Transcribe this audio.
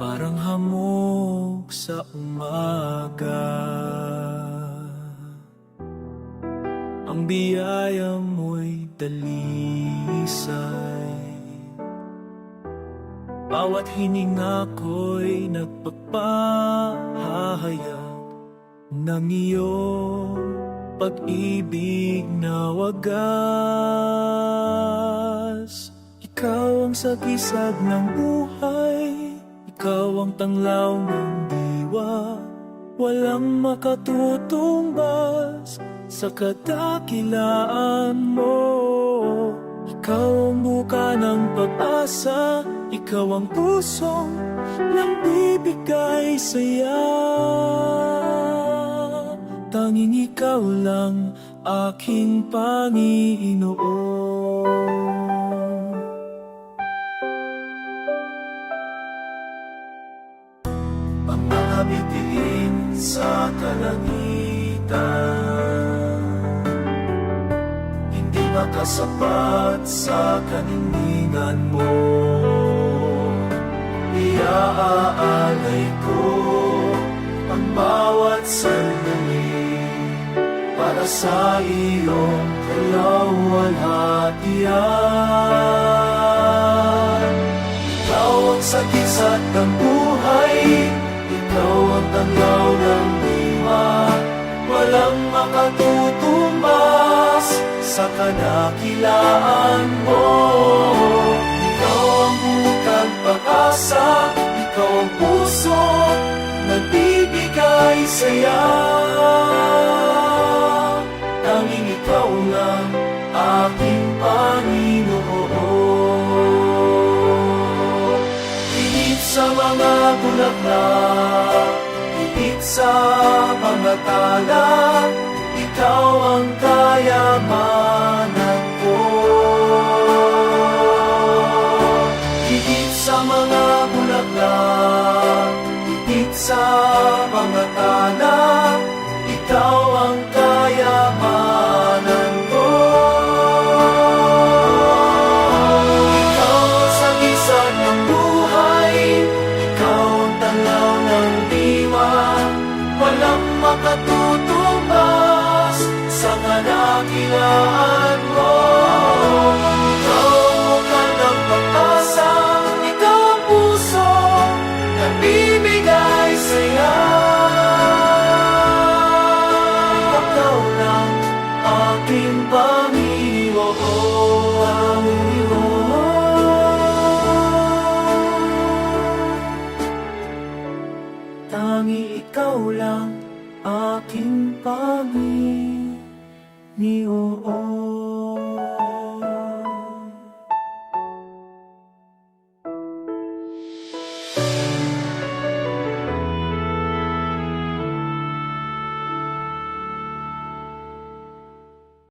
parang hamog sa umaga. Ang biyaya mo'y dalisay, bawat hininga ko'y nagpapahayag ng iyong pag-ibig na wagas. Ikaw ang sagisag ng buhay, ikaw ang tanglaw ng diwa, walang makatutumbas sa kadakilaan mo. Ikaw ang buka ng pag-asa, ikaw ang pusong nagbibigay saya. Tanging ikaw lang aking Panginoon. Ang mga bituin sa kalangitan hindi makasapat sa kanindigan mo. Iaalay ko ang bawat sandali para sa iyong kalawalhatian. Ikaw ang sagisag ng buhay, ikaw ang tanglaw ng diwa, walang makatutumbas sa kadakilaan mo. Ikaw ang bukang pag-asa, ikaw ang puso nagbibigay saya. Tanging ikaw lang aking Panginoon. Higit sa mga bulaklak, higit sa mga tala, ikaw ang kayamanan ko. Higit sa mga bulaklak, higit sa mga tala, ikaw ang kayamanan ko. Ikaw ang sagisag ng buhay, ikaw ang tanglaw ng diwa, walang makatutumbas sa kadakilaan mo. Ikaw ang bukal ng pag-asa, ikaw ang puso nagbibigay saya. Ikaw lang aking Panginoon. Tangi ikaw lang aking Panginoon.